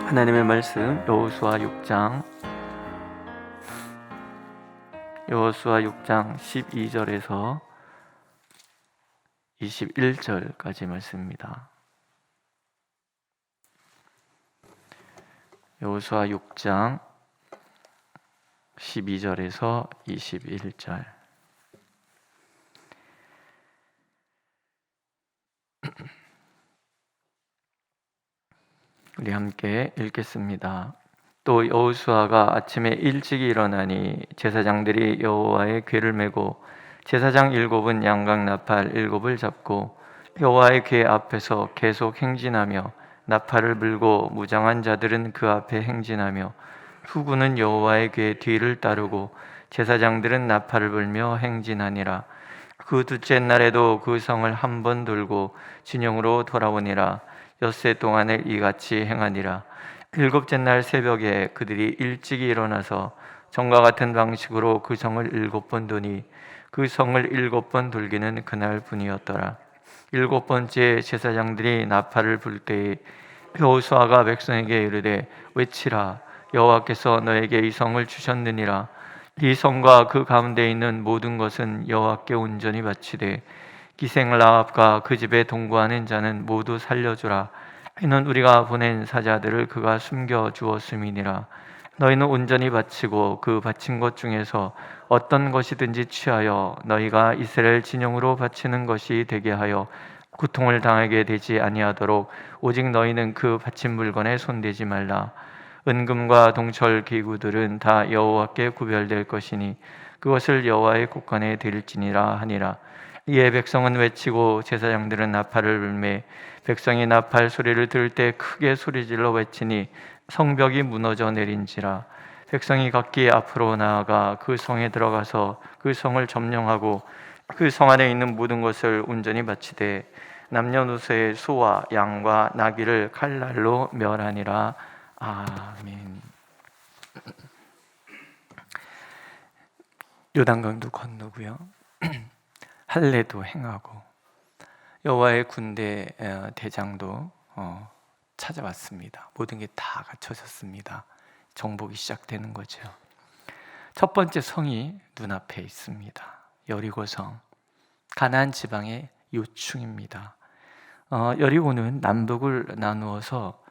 하나님의 말씀 여호수아 6장 12절에서 21절까지 말씀입니다. 여호수아 6장 12절에서 21절. 우리 함께 읽겠습니다. 또 여호수아가 아침에 일찍 일어나니 제사장들이 여호와의 궤를 메고 제사장 7은 양각 나팔 7을 잡고 여호와의 궤 앞에서 계속 행진하며 나팔을 불고 무장한 자들은 그 앞에 행진하며 후군은 여호와의 궤 뒤를 따르고 제사장들은 나팔을 불며 행진하니라. 그 둘째 날에도 그 성을 한 번 돌고 진영으로 돌아오니라. 엿새 동안에 이같이 행하니라. 일곱째 날 새벽에 그들이 일찍 일어나서 전과 같은 방식으로 그 성을 7번 도니 그 성을 7번 돌기는 그날 뿐이었더라. 7번째 제사장들이 나팔을 불 때에 여호수아가 백성에게 이르되 외치라. 여호와께서 너에게 이 성을 주셨느니라. 이 성과 그 가운데 있는 모든 것은 여호와께 온전히 바치되 기생 라합과 그 집에 동거하는 자는 모두 살려주라. 이는 우리가 보낸 사자들을 그가 숨겨 주었음이니라. 너희는 온전히 바치고 그 바친 것 중에서 어떤 것이든지 취하여 너희가 이스라엘 진영으로 바치는 것이 되게 하여 고통을 당하게 되지 아니하도록 오직 너희는 그 바친 물건에 손대지 말라. 은금과 동철 기구들은 다 여호와께 구별될 것이니 그것을 여호와의 곳간에 드릴지니라 하니라. 이에 백성은 외치고 제사장들은 나팔을 불매 백성이 나팔 소리를 들을 때 크게 소리질러 외치니 성벽이 무너져 내린지라. 백성이 각기 앞으로 나아가 그 성에 들어가서 그 성을 점령하고 그 성 안에 있는 모든 것을 온전히 바치되 남녀노소의 소와 양과 나귀를 칼날로 멸하니라. 아멘. 요단강도 건너고요. 할례도 행하고 여호와의 군대 대장도 찾아왔습니다. 모든 게 다 갖춰졌습니다. 정복이 시작되는 거죠. 첫 번째 성이 눈앞에 있습니다. 여리고성, 가나안 지방의 요충입니다. 여리고는 남북을 나누어서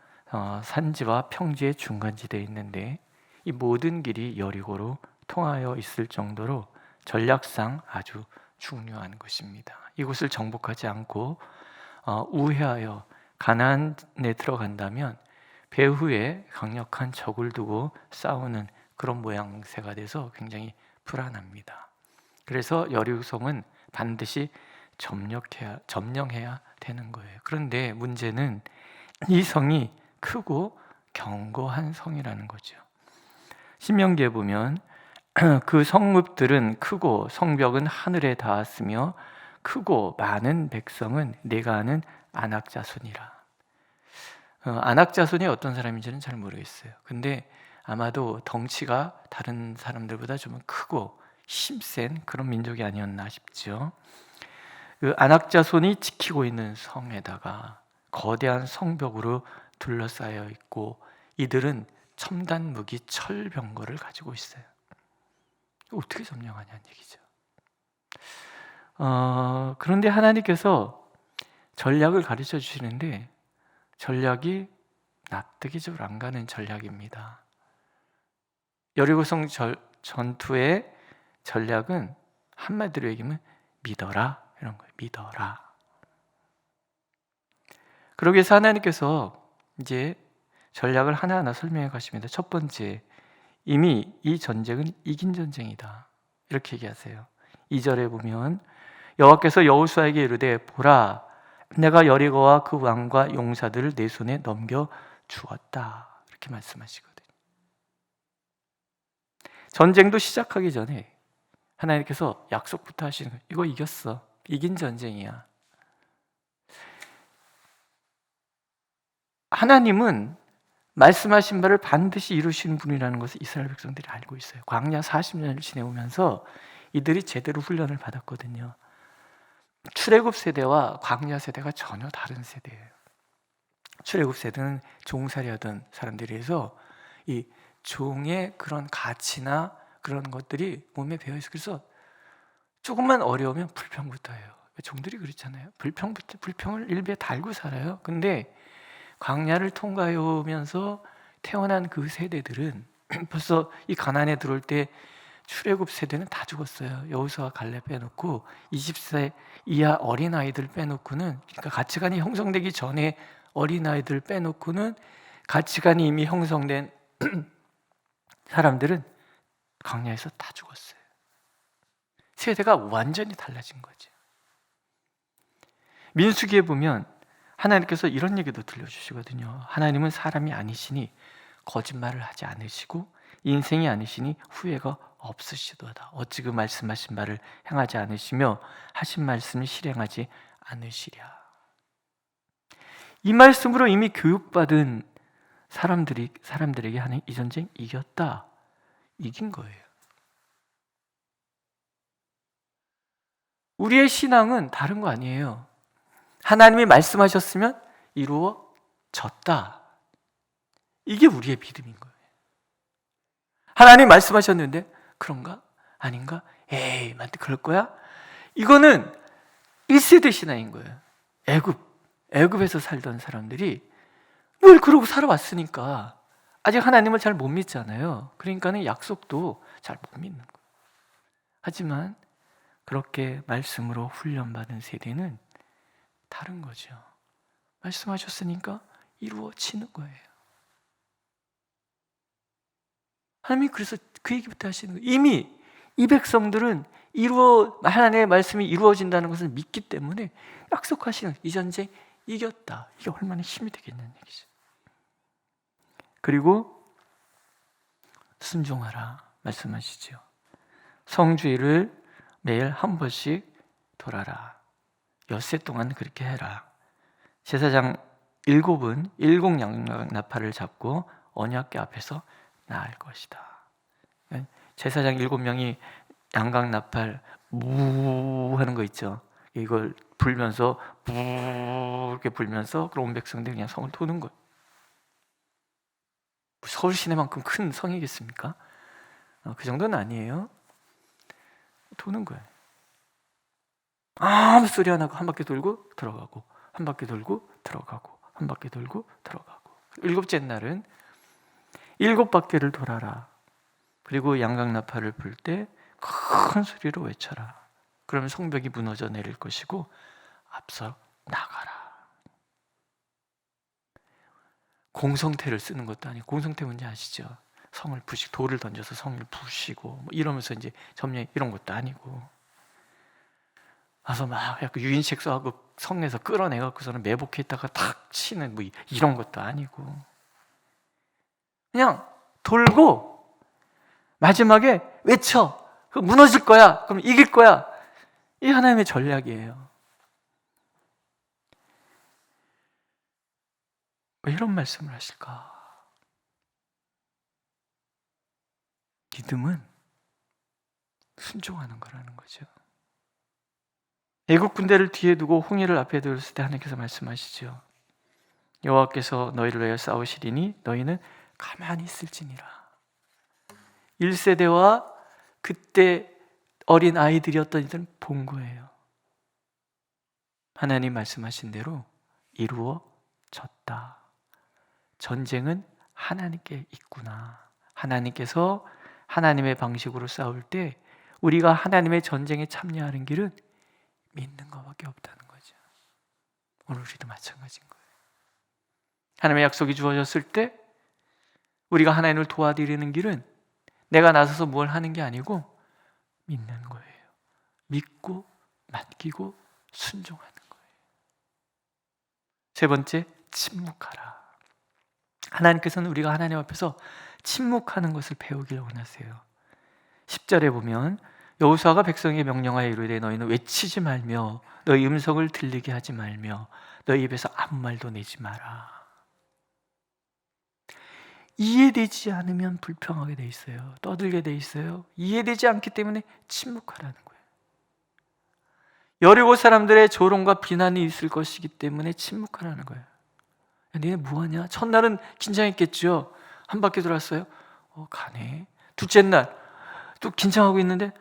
산지와 평지의 중간지대에 있는데 이 모든 길이 여리고로 통하여 있을 정도로 전략상 아주 중요한 것입니다. 이곳을 정복하지 않고 우회하여 가나안에 들어간다면 배후에 강력한 적을 두고 싸우는 그런 모양새가 돼서 굉장히 불안합니다. 그래서 여리고성은 반드시 점령해야 되는 거예요. 그런데 문제는 이 성이 크고 견고한 성이라는 거죠. 신명기에 보면 그 성읍들은 크고 성벽은 하늘에 닿았으며 크고 많은 백성은 내가 아는 아낙 자손이라. 아낙 자손이 어떤 사람인지는 잘 모르겠어요. 근데 아마도 덩치가 다른 사람들보다 좀 크고 힘센 그런 민족이 아니었나 싶죠. 그 아낙 자손이 지키고 있는 성에다가 거대한 성벽으로 둘러싸여 있고 이들은 첨단 무기 철병거를 가지고 있어요. 어떻게 점령하냐는 얘기죠. 그런데 하나님께서 전략을 가르쳐 주시는데 전략이 납득이 좀 안 가는 전략입니다. 여리고성 전투의 전략은 한마디로 얘기하면 믿어라 이런 거예요. 믿어라. 그러기 위해서 하나님께서 이제 전략을 하나하나 설명해 가십니다. 첫 번째, 이미 이 전쟁은 이긴 전쟁이다. 이렇게 얘기하세요. 2절에 보면 여호와께서 여호수아에게 이르되 보라 내가 여리고와 그 왕과 용사들을 내 손에 넘겨 주었다. 이렇게 말씀하시거든요. 전쟁도 시작하기 전에 하나님께서 약속부터 하시는 거예요. 이거 이겼어. 이긴 전쟁이야. 하나님은 말씀하신 바를 반드시 이루시는 분이라는 것을 이스라엘 백성들이 알고 있어요. 광야 40년을 지내오면서 이들이 제대로 훈련을 출애굽 세대는 종살이하던 사람들이라서 이 종의 그런 가치나 그런 것들이 몸에 배어있어. 그래서 조금만 어려우면 불평부터 해요. 종들이 그렇잖아요. 불평을 일비에 달고 살아요. 근데 광야를 통과해 오면서 태어난 그 세대들은 벌써 이 가나안에 들어올 때 출애굽 세대는 다 죽었어요. 여호수아 갈렙 빼놓고 20세 이하 어린아이들 빼놓고는, 그러니까 가치관이 형성되기 전에 어린아이들 빼놓고는 가치관이 이미 형성된 사람들은 광야에서 다 죽었어요. 세대가 완전히 달라진 거죠. 민수기에 보면 하나님께서 이런 얘기도 들려주시거든요. 하나님은 사람이 아니시니 거짓말을 하지 않으시고 인생이 아니시니 후회가 없으시도다. 어찌 그 말씀하신 말을 행하지 않으시며 하신 말씀을 실행하지 않으시랴. 이 말씀으로 이미 교육받은 사람들에게 하는 이 전쟁 이겼다. 이긴 거예요. 우리의 신앙은 다른 거 아니에요. 하나님이 말씀하셨으면 이루어졌다. 이게 우리의 믿음인 거예요. 하나님이 말씀하셨는데 그런가? 아닌가? 에이, 맞다, 그럴 거야? 이거는 1세대 신앙인 거예요. 애굽에서 살던 사람들이 뭘 그러고 살아왔으니까 아직 하나님을 잘 못 믿잖아요. 그러니까는 약속도 잘 못 믿는 거예요. 하지만 그렇게 말씀으로 훈련받은 세대는 다른 거죠. 말씀하셨으니까 이루어지는 거예요. 하나님이 그래서 그 얘기부터 하시는 거예요. 이미 이 백성들은 하나님의 말씀이 이루어진다는 것을 믿기 때문에 약속하시는 이 전쟁 이겼다. 이게 얼마나 힘이 되겠냐는 얘기죠. 그리고 순종하라 말씀하시죠. 성주일을 매일 한 번씩 돌아라. 엿새 동안 그렇게 해라. 제사장 7은 일곱 양나팔을 잡고 언약궤 앞에서 나을 것이다. 제사장 7명이 양각나팔 무 하는 거 있죠. 이걸 불면서 무 이렇게 불면서 그런 온 백성들이 그냥 성을 도는 거예요. 서울 시내만큼 큰 성이겠습니까? 그 정도는 아니에요. 도는 거예요. 아무 소리 안 하고 한 바퀴 돌고 들어가고 한 바퀴 돌고 들어가고 한 바퀴 돌고 들어가고. 7째 날은 7바퀴를 돌아라. 그리고 양각나팔을 불 때 큰 소리로 외쳐라. 그러면 성벽이 무너져 내릴 것이고 앞서 나가라. 공성태를 쓰는 것도 아니고, 공성태 뭔지 아시죠? 성을 부시고 돌을 던져서 성을 부시고 뭐 이러면서 이제 점령 이런 것도 아니고, 와서 막 약간 유인책 써하고 성에서 끌어내갖고서는 매복했다가 탁 치는 뭐 이런 것도 아니고, 그냥 돌고 마지막에 외쳐. 무너질 거야. 그럼 이길 거야. 이 하나님의 전략이에요. 왜 이런 말씀을 하실까? 믿음은 순종하는 거라는 거죠. 애국 군대를 뒤에 두고 홍해를 앞에 두었을 때 하나님께서 말씀하시죠. 여호와께서 너희를 위하여 싸우시리니 너희는 가만히 있을지니라. 1세대와 그때 어린 아이들이었던 이들은 본 거예요. 하나님 말씀하신 대로 이루어졌다. 전쟁은 하나님께 있구나. 하나님께서 하나님의 방식으로 싸울 때 우리가 하나님의 전쟁에 참여하는 길은 믿는 것밖에 없다는 거죠. 오늘 우리도 마찬가지인 거예요. 하나님의 약속이 주어졌을 때 우리가 하나님을 도와드리는 길은 내가 나서서 뭘 하는 게 아니고 믿는 거예요. 믿고 맡기고 순종하는 거예요. 세 번째, 침묵하라. 하나님께서는 우리가 하나님 앞에서 침묵하는 것을 배우기를 원하세요. 10절에 보면 여호수아가 백성에게 명령하여 이르되 너희는 외치지 말며 너희 음성을 들리게 하지 말며 너희 입에서 아무 말도 내지 마라. 이해되지 않으면 불평하게 돼 있어요. 떠들게 돼 있어요. 이해되지 않기 때문에 침묵하라는 거예요. 여리고 사람들의 조롱과 비난이 있을 것이기 때문에 침묵하라는 거예요. 니네 뭐하냐? 첫날은 긴장했겠죠. 한 바퀴 돌았어요. 가네. 둘째 날 또 긴장하고 있는데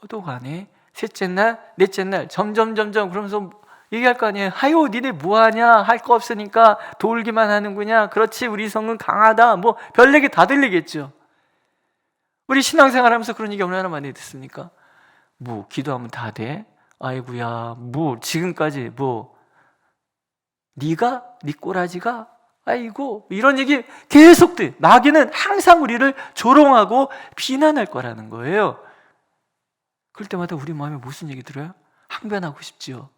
또 가네. 셋째 날, 넷째 날 점점 그러면서 얘기할 거 아니에요. 하요, 니네 뭐하냐? 할 거 없으니까 돌기만 하는구냐? 그렇지, 우리 성은 강하다. 뭐 별 얘기 다 들리겠죠. 우리 신앙생활하면서 그런 얘기 얼마나 많이 듣습니까? 뭐 기도하면 다 돼? 아이고야, 뭐 지금까지 뭐 네가 네 꼬라지가 아이고 이런 얘기 계속 돼. 마귀는 항상 우리를 조롱하고 비난할 거라는 거예요. 그럴 때마다 우리 마음에 무슨 얘기 들어요? 항변하고 싶지요.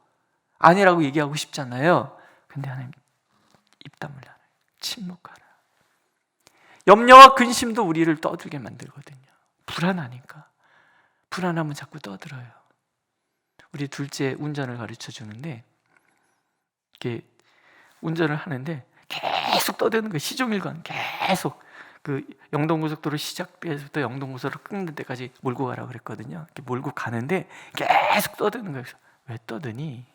아니라고 얘기하고 싶잖아요. 근데 하나님 입 다물라, 침묵하라. 염려와 근심도 우리를 떠들게 만들거든요. 불안하니까. 불안하면 자꾸 떠들어요. 우리 둘째 운전을 가르쳐 주는데 이렇게 운전을 하는데 계속 떠드는 거예요. 시종일관 계속. 그 영동고속도로 시작부터 영동고속도로 끊는 데까지 몰고 가라고 그랬거든요. 이렇게 몰고 가는데 계속 떠드는 거예요. 그래서 왜 떠드니?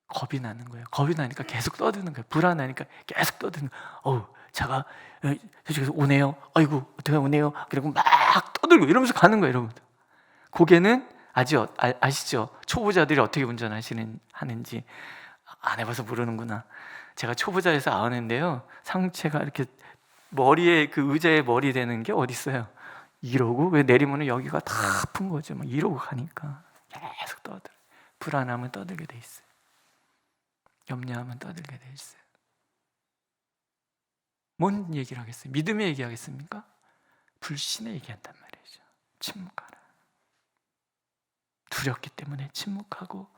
겁이 나는 거예요. 겁이 나니까 계속 떠드는 거예요. 불안하니까 계속 떠드는 거예요. 차가 저쪽에서 오네요. 아이고 어떻게 오네요. 그리고 막 떠들고 이러면서 가는 거예요, 여러분. 고개는 아시죠? 초보자들이 어떻게 하는지 안 해봐서 모르는구나. 제가 초보자에서 아는데요, 상체가 이렇게 머리에 그 의자에 머리 대는 게 어디 있어요? 이러고 왜 내리면은 여기가 다 아픈 거죠. 막 이러고 가니까 계속 떠들. 불안하면 떠들게 돼 있어요. 염려하면 떠들게 돼 있어요. 뭔 얘기를 하겠어요? 믿음의 얘기하겠습니까? 불신의 얘기한단 말이죠. 침묵하라. 두렵기 때문에 침묵하고,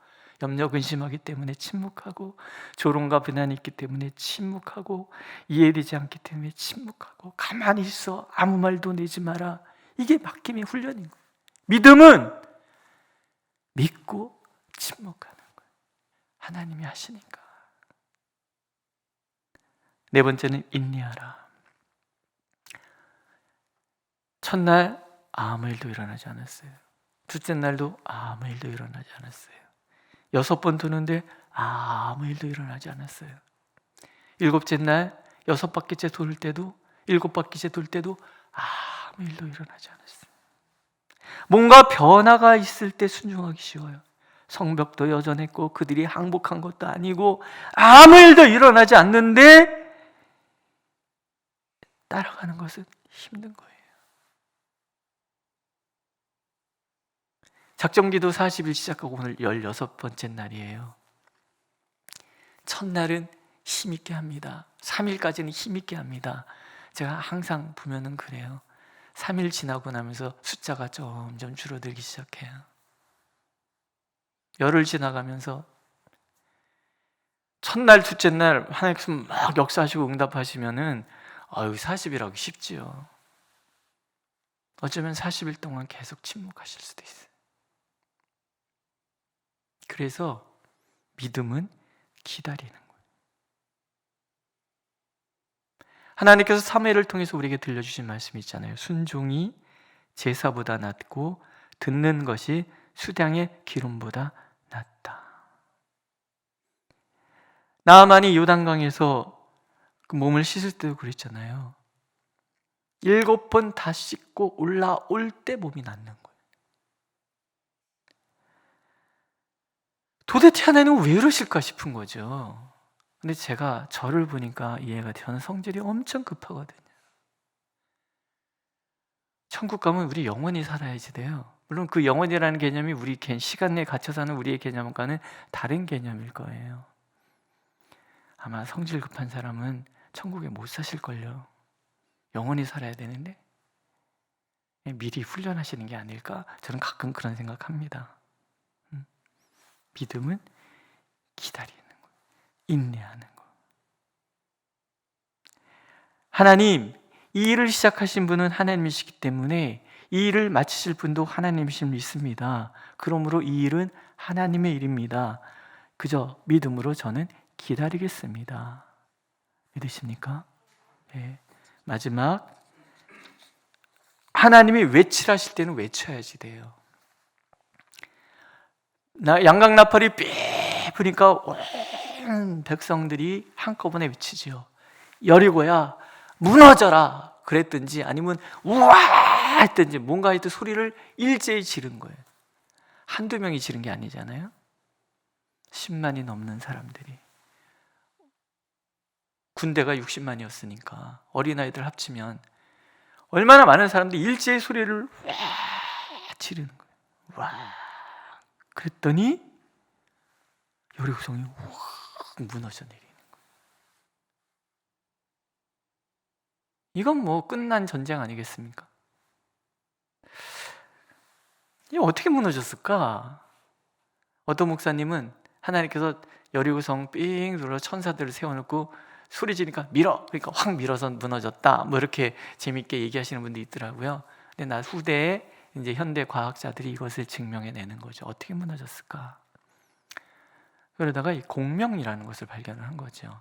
염려 근심하기 때문에 침묵하고, 조롱과 비난이 있기 때문에 침묵하고, 이해되지 않기 때문에 침묵하고, 가만히 있어, 아무 말도 내지 마라. 이게 맡김의 훈련인 거예요. 믿음은 믿고 침묵하는 거예요. 하나님이 하시니까. 네 번째는 인내하라. 첫날 아무 일도 일어나지 않았어요. 둘째 날도 아무 일도 일어나지 않았어요. 6번 도는데 아무 일도 일어나지 않았어요. 7째 날 6바퀴째 돌 때도 7바퀴째 돌 때도 아무 일도 일어나지 않았어요. 뭔가 변화가 있을 때 순종하기 쉬워요. 성벽도 여전했고 그들이 항복한 것도 아니고 아무 일도 일어나지 않는데 따라가는 것은 힘든 거예요. 작정기도 40일 시작하고 오늘 16번째 날이에요. 첫날은 힘있게 합니다. 3일까지는 힘있게 합니다. 제가 항상 보면은 그래요. 3일 지나고 나면서 숫자가 점점 줄어들기 시작해요. 열흘 지나가면서 첫날, 둘째 날 하나님께서 막 역사하시고 응답하시면은 40일하기 쉽지요. 어쩌면 40일 동안 계속 침묵하실 수도 있어요. 그래서 믿음은 기다리는 거예요. 하나님께서 사무엘을 통해서 우리에게 들려주신 말씀이 있잖아요. 순종이 제사보다 낫고 듣는 것이 수량의 기름보다 낫다. 나아만이 요단강에서 그 몸을 씻을 때도 그랬잖아요. 7번 다 씻고 올라올 때 몸이 낫는 거예요. 도대체 하나님은 왜 이러실까 싶은 거죠. 근데 제가 저를 보니까 이해가 돼요. 저는 성질이 엄청 급하거든요. 천국 가면 우리 영원히 살아야지 돼요. 물론 그 영원이라는 개념이 우리 시간 내에 갇혀 사는 우리의 개념과는 다른 개념일 거예요. 아마 성질 급한 사람은 천국에 못 사실걸요. 영원히 살아야 되는데 미리 훈련하시는 게 아닐까? 저는 가끔 그런 생각합니다. 믿음은 기다리는 거, 인내하는 거. 하나님, 이 일을 시작하신 분은 하나님이시기 때문에 이 일을 마치실 분도 하나님이심을 믿습니다. 그러므로 이 일은 하나님의 일입니다. 그저 믿음으로 저는 기다리겠습니다. 믿으십니까? 네. 마지막, 하나님이 외치라실 때는 외쳐야지 돼요. 양강 나팔이 삐 부니까 온 많은 백성들이 한꺼번에 외치지요. 여리고야 무너져라 그랬든지 아니면 우와 했든지 뭔가 하여튼 소리를 일제히 지른 거예요. 한두 명이 지른 게 아니잖아요. 10만이 넘는 사람들이. 군대가 60만이었으니까 어린아이들 합치면 얼마나 많은 사람들이 일제히 소리를 와 지르는 거예요. 와. 그랬더니 여리고성이 확 무너져 내리는 거예요. 이건 뭐 끝난 전쟁 아니겠습니까? 이게 어떻게 무너졌을까? 어떤 목사님은 하나님께서 여리고성 삥 둘러 천사들을 세워놓고 소리 지르니까 밀어, 그러니까 확 밀어서 무너졌다, 뭐 이렇게 재밌게 얘기하시는 분도 있더라고요. 근데 나 후대에 이제 현대 과학자들이 이것을 증명해내는 거죠. 어떻게 무너졌을까? 그러다가 이 공명이라는 것을 발견을 한 거죠.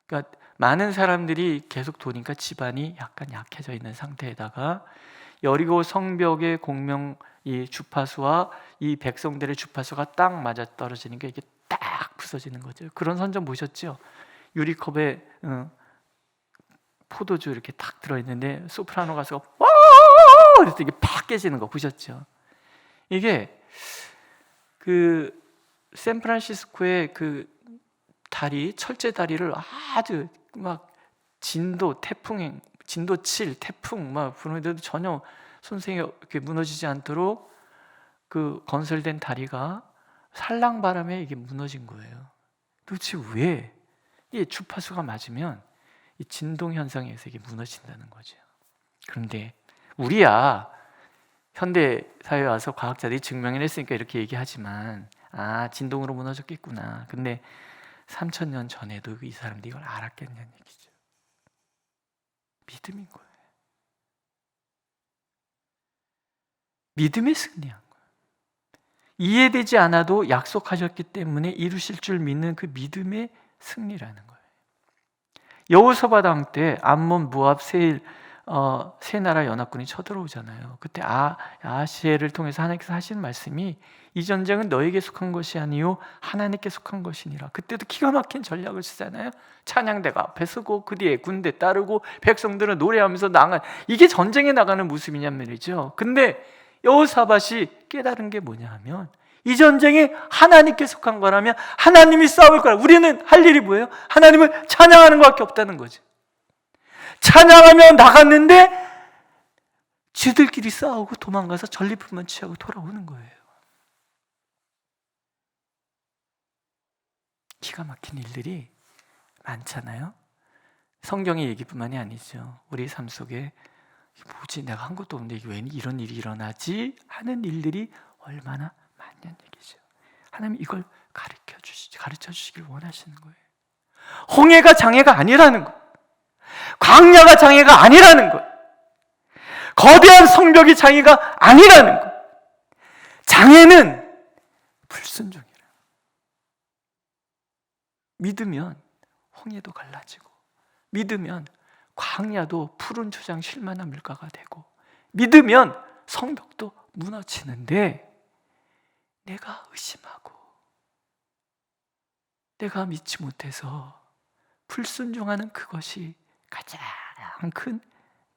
그러니까 많은 사람들이 계속 도니까 집안이 약간 약해져 있는 상태에다가 여리고 성벽의 공명, 이 주파수와 이 백성들의 주파수가 딱 맞아 떨어지니까 이게 딱 부서지는 거죠. 그런 선전 보셨죠? 유리컵에 포도주 이렇게 탁 들어있는데 소프라노 가수가 와 그래서 이게 팍 깨지는 거 보셨죠? 이게 그 샌프란시스코의 그 다리, 철제 다리를 아주 막 진도 태풍, 진도 7 태풍 막 부는데도 전혀 손상이 이렇게 무너지지 않도록 그 건설된 다리가 살랑바람에 이게 무너진 거예요. 도대체 왜? 이 주파수가 맞으면 이 진동 현상에 의해서 이게 무너진다는 거죠. 그런데 우리야 현대 사회에 와서 과학자들이 증명해냈으니까 이렇게 얘기하지만 진동으로 무너졌겠구나. 근데 3000년 전에도 이 사람들이 이걸 알았겠냐는 얘기죠. 믿음인 거예요. 믿음에 승리한 거예요. 이해되지 않아도 약속하셨기 때문에 이루실 줄 믿는 그 믿음의 승리라는 거예요. 여호사밧 때 암몬, 모압, 세일 세 나라 연합군이 쳐들어오잖아요. 그때 아하시엘을 통해서 하나님께서 하시는 말씀이 이 전쟁은 너에게 속한 것이 아니요 하나님께 속한 것이니라. 그때도 기가 막힌 전략을 쓰잖아요. 찬양대가 앞에 서고 그 뒤에 군대 따르고 백성들은 노래하면서 나간, 이게 전쟁에 나가는 모습이냔 말이죠. 근데 여호사밧이 깨달은 게 뭐냐 하면 이 전쟁이 하나님께 속한 거라면 하나님이 싸울 거라. 우리는 할 일이 뭐예요? 하나님을 찬양하는 것밖에 없다는 거죠. 찬양하며 나갔는데 지들끼리 싸우고 도망가서 전리품만 취하고 돌아오는 거예요. 기가 막힌 일들이 많잖아요. 성경의 얘기뿐만이 아니죠. 우리 삶 속에 뭐지, 내가 한 것도 없는데 왜 이런 일이 일어나지 하는 일들이 얼마나 많냐는 얘기죠. 하나님 이걸 가르쳐 주시길 원하시는 거예요. 홍해가 장애가 아니라는 거, 광야가 장애가 아니라는 거, 거대한 성벽이 장애가 아니라는 거. 장애는 불순종이라. 믿으면 홍해도 갈라지고, 믿으면 광야도 푸른 초장 쉴만한 물가가 되고, 믿으면 성벽도 무너지는데 내가 의심하고 내가 믿지 못해서 불순종하는 그것이 가장 큰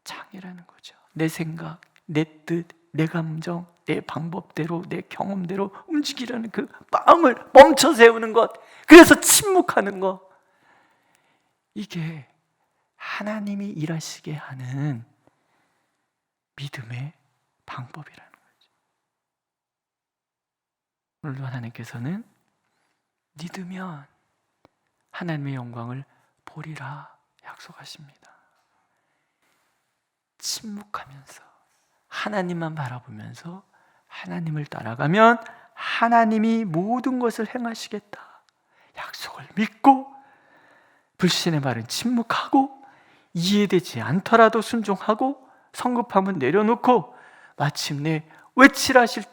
장애라는 거죠. 내 생각, 내 뜻, 내 감정, 내 방법대로, 내 경험대로 움직이려는 그 마음을 멈춰 세우는 것, 그래서 침묵하는 것, 이게 하나님이 일하시게 하는 믿음의 방법이라는 거죠. 오늘도 하나님께서는 믿으면 하나님의 영광을 보리라 약속하십니다. 침묵하면서 하나님만 바라보면서 하나님을 따라가면 하나님이 모든 것을 행하시겠다 약속을 믿고, 불신의 말은 침묵하고, 이해되지 않더라도 순종하고, 성급함은 내려놓고, 마침내 외칠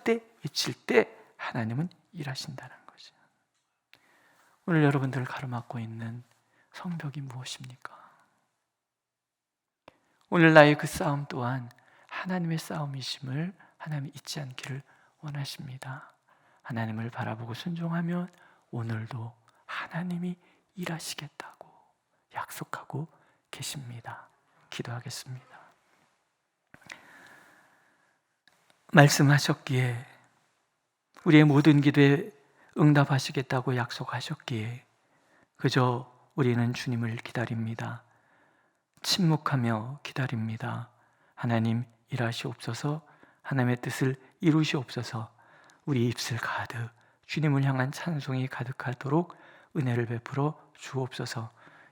때 하나님은 일하신다는 거죠. 오늘 여러분들을 가로막고 있는 성벽이 무엇입니까? 오늘 나의 그 싸움 또한 하나님의 싸움이심을 하나님이 잊지 않기를 원하십니다. 하나님을 바라보고 순종하면 오늘도 하나님 하나님이 일하시겠다고 약속하고 계십니다. 기도하겠습니다. 말씀하셨기에, 우리의 모든 기도에 응답하시겠다고 약속하셨기에 그저 우리는 주님을 기다립니다. 침묵하며 기다립니다. 하나님 일하시옵소서, 하나님의 뜻을 이루시옵소서. 우리 입술 가득 주님을 향한 찬송이 가득하도록 은혜를 베풀어 주옵소서.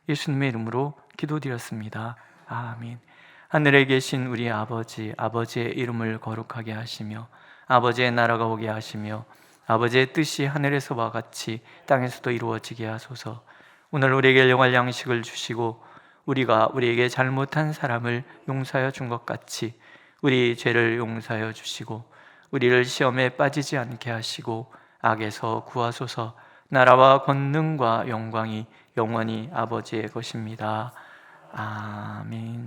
예수님의 이름으로 기도드렸습니다. 아멘. 하늘에 계신 우리 아버지, 아버지의 이름을 거룩하게 하시며 아버지의 나라가 오게 하시며 아버지의 뜻이 하늘에서와 같이 땅에서도 이루어지게 하소서. 오늘 우리에게 일용할 양식을 주시고 우리가 우리에게 잘못한 사람을 용서하여 준 것 같이 우리 죄를 용서하여 주시고 우리를 시험에 빠지지 않게 하시고 악에서 구하소서. 나라와 권능과 영광이 영원히 아버지의 것입니다. 아멘.